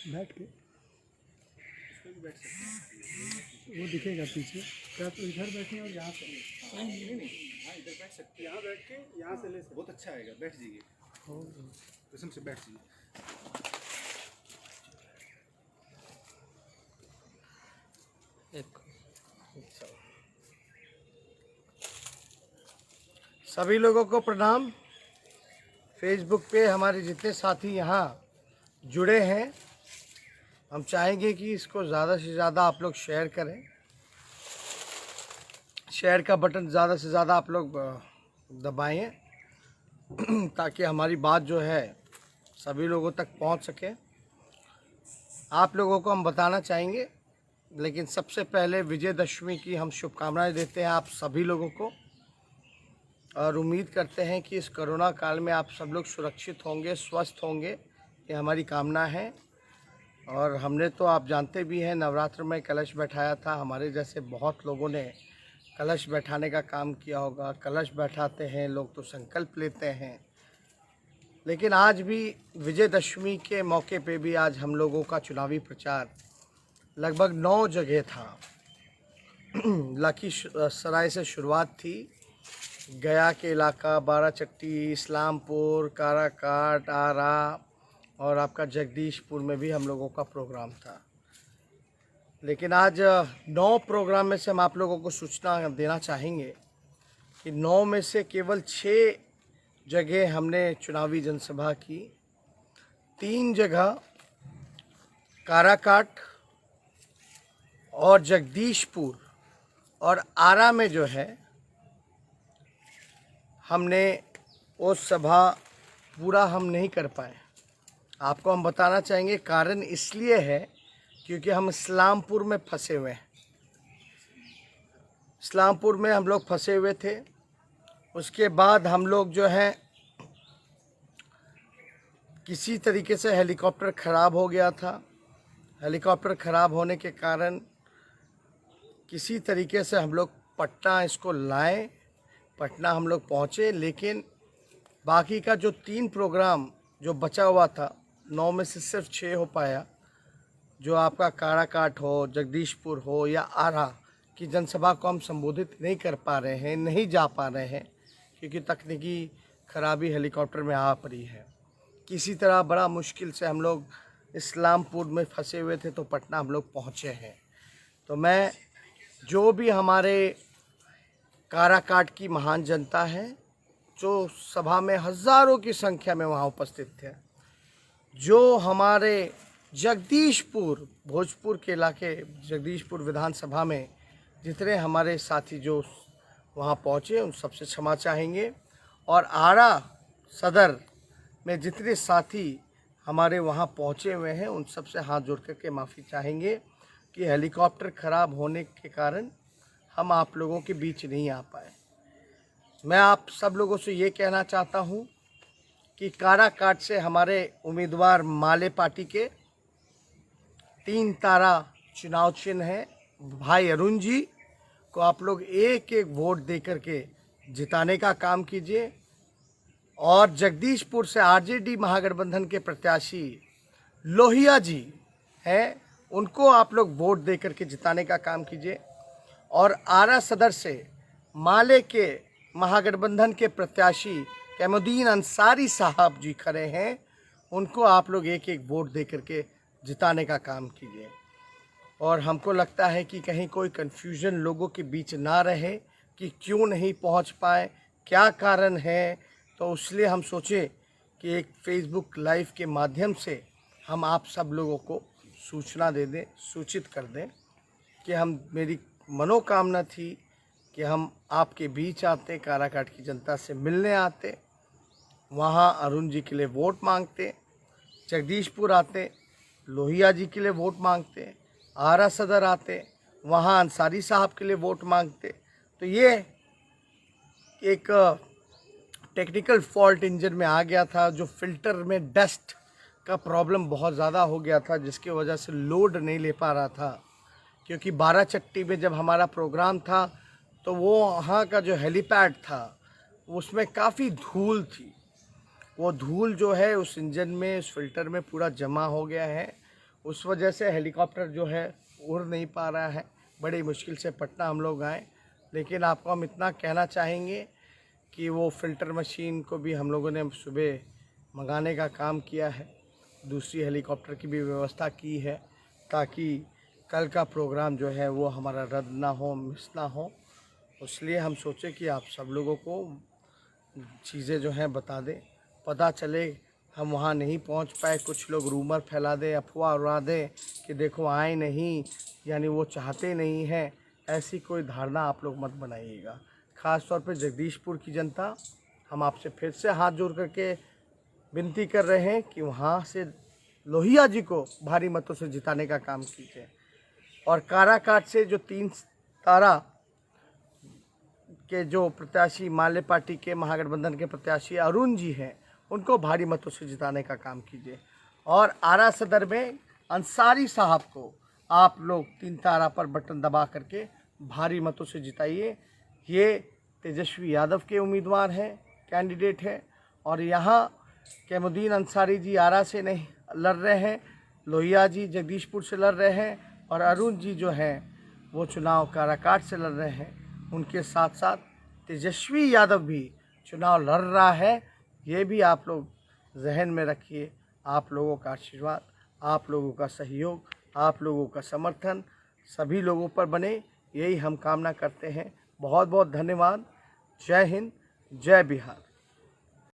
बैठ के बैठ सकते हैं, वो दिखेगा पीछे। क्या तो इधर बैठे और यहाँ से नहीं, हाँ इधर बैठ सकते हैं, यहाँ बैठ के यहाँ से ले सकते, बहुत अच्छा आएगा। बैठ जाइए, कसम से बैठ जाइए। सभी लोगों को प्रणाम। फेसबुक पे हमारे जितने साथी यहाँ जुड़े हैं, हम चाहेंगे कि इसको ज़्यादा से ज़्यादा आप लोग शेयर करें। शेयर का बटन ज़्यादा से ज़्यादा आप लोग दबाएं ताकि हमारी बात जो है सभी लोगों तक पहुंच सके। आप लोगों को हम बताना चाहेंगे, लेकिन सबसे पहले विजयदशमी की हम शुभकामनाएं देते हैं आप सभी लोगों को, और उम्मीद करते हैं कि इस कोरोना काल में आप सब लोग सुरक्षित होंगे, स्वस्थ होंगे, ये हमारी कामना है। और हमने तो आप जानते भी हैं नवरात्र में कलश बैठाया था। हमारे जैसे बहुत लोगों ने कलश बैठाने का काम किया होगा। कलश बैठाते हैं लोग तो संकल्प लेते हैं, लेकिन आज भी विजयदशमी के मौके पे भी आज हम लोगों का चुनावी प्रचार लगभग 9 जगह था। लखीसराय से शुरुआत थी, गया के इलाका, बाराचट्टी, इस्लामपुर, काराकाट, आरा और आपका जगदीशपुर में भी हम लोगों का प्रोग्राम था। लेकिन आज 9 प्रोग्राम में से हम आप लोगों को सूचना देना चाहेंगे कि 9 में से केवल 6 जगह हमने चुनावी जनसभा की। 3 जगह काराकाट और जगदीशपुर और आरा में जो है हमने वो सभा पूरा हम नहीं कर पाए। आपको हम बताना चाहेंगे कारण इसलिए है क्योंकि हम इस्लामपुर में फंसे हुए हैं। इस्लामपुर में हम लोग फंसे हुए थे। उसके बाद हम लोग जो है किसी तरीके से हेलीकॉप्टर ख़राब हो गया था। हेलीकॉप्टर ख़राब होने के कारण किसी तरीके से हम लोग पटना इसको लाए। पटना हम लोग पहुँचे, लेकिन बाकी का जो 3 प्रोग्राम जो बचा हुआ था, 9 में से सिर्फ 6 हो पाया। जो आपका काराकाट हो, जगदीशपुर हो या आरा की जनसभा को हम संबोधित नहीं कर पा रहे हैं, नहीं जा पा रहे हैं क्योंकि तकनीकी खराबी हेलीकॉप्टर में आ पड़ी है। किसी तरह बड़ा मुश्किल से हम लोग इस्लामपुर में फंसे हुए थे तो पटना हम लोग पहुँचे हैं। तो मैं जो भी हमारे काराकाट की महान जनता है, जो सभा में हज़ारों की संख्या में वहाँ उपस्थित थे, जो हमारे जगदीशपुर भोजपुर के इलाके जगदीशपुर विधानसभा में जितने हमारे साथी जो वहाँ पहुँचे, उन सबसे क्षमा चाहेंगे। और आरा सदर में जितने साथी हमारे वहाँ पहुँचे हुए हैं, उन सबसे हाथ जोड़ करके माफ़ी चाहेंगे कि हेलीकॉप्टर ख़राब होने के कारण हम आप लोगों के बीच नहीं आ पाए। मैं आप सब लोगों से ये कहना चाहता हूँ कि काराकाट से हमारे उम्मीदवार माले पार्टी के 3 तारा चुनाव चिन्ह है। भाई अरुण जी को आप लोग एक एक वोट दे करके जिताने का काम कीजिए। और जगदीशपुर से आरजेडी महागठबंधन के प्रत्याशी लोहिया जी हैं, उनको आप लोग वोट दे करके जिताने का काम कीजिए। और आरा सदर से माले के महागठबंधन के प्रत्याशी कैमुद्दीन अंसारी साहब जी खड़े हैं, उनको आप लोग एक एक वोट दे करके जिताने का काम कीजिए। और हमको लगता है कि कहीं कोई कन्फ्यूजन लोगों के बीच ना रहे कि क्यों नहीं पहुंच पाए, क्या कारण है। तो इसलिए हम सोचे कि एक फेसबुक लाइव के माध्यम से हम आप सब लोगों को सूचना दे दें, सूचित कर दें कि मेरी मनोकामना थी कि हम आपके बीच आते, काराकाट की जनता से मिलने आते, वहाँ अरुण जी के लिए वोट मांगते, जगदीशपुर आते, लोहिया जी के लिए वोट मांगते, आरा सदर आते, वहाँ अंसारी साहब के लिए वोट मांगते। तो ये एक टेक्निकल फॉल्ट इंजन में आ गया था, जो फिल्टर में डस्ट का प्रॉब्लम बहुत ज़्यादा हो गया था, जिसकी वजह से लोड नहीं ले पा रहा था। क्योंकि बाराचट्टी में जब हमारा प्रोग्राम था तो वो वहाँ का जो हेलीपैड था उसमें काफ़ी धूल थी। वो धूल जो है उस इंजन में, उस फिल्टर में पूरा जमा हो गया है। उस वजह से हेलीकॉप्टर जो है उड़ नहीं पा रहा है। बड़ी मुश्किल से पटना हम लोग आए, लेकिन आपको हम इतना कहना चाहेंगे कि वो फ़िल्टर मशीन को भी हम लोगों ने सुबह मंगाने का काम किया है। दूसरी हेलीकॉप्टर की भी व्यवस्था की है, ताकि कल का प्रोग्राम जो है वो हमारा रद्द ना हो, मिस ना हो। इसलिए हम सोचे कि आप सब लोगों को चीज़ें जो हैं बता दें, पता चले। हम वहाँ नहीं पहुँच पाए, कुछ लोग रूमर फैला दें, अफवाह उड़ा दें कि देखो आए नहीं, यानी वो चाहते नहीं हैं। ऐसी कोई धारणा आप लोग मत बनाइएगा। ख़ास तौर पे जगदीशपुर की जनता, हम आपसे फिर से हाथ जोड़ करके विनती कर रहे हैं कि वहाँ से लोहिया जी को भारी मतों से जिताने का काम कीजिए। और काराकाट से जो 3 तारा के जो प्रत्याशी, माले पार्टी के महागठबंधन के प्रत्याशी अरुण जी हैं, उनको भारी मतों से जिताने का काम कीजिए। और आरा सदर में अंसारी साहब को आप लोग 3 तारा पर बटन दबा करके भारी मतों से जिताइए। ये तेजस्वी यादव के उम्मीदवार हैं, कैंडिडेट हैं। और यहाँ कैमुद्दीन अंसारी जी आरा से नहीं लड़ रहे हैं, लोहिया जी जगदीशपुर से लड़ रहे हैं, और अरुण जी जो हैं वो चुनाव काराकाट से लड़ रहे हैं। उनके साथ साथ तेजस्वी यादव भी चुनाव लड़ रहा है। ये भी आप लोग जहन में रखिए। आप लोगों का आशीर्वाद, आप लोगों का सहयोग, आप लोगों का समर्थन सभी लोगों पर बने, यही हम कामना करते हैं। बहुत बहुत धन्यवाद। जय हिंद, जय बिहार।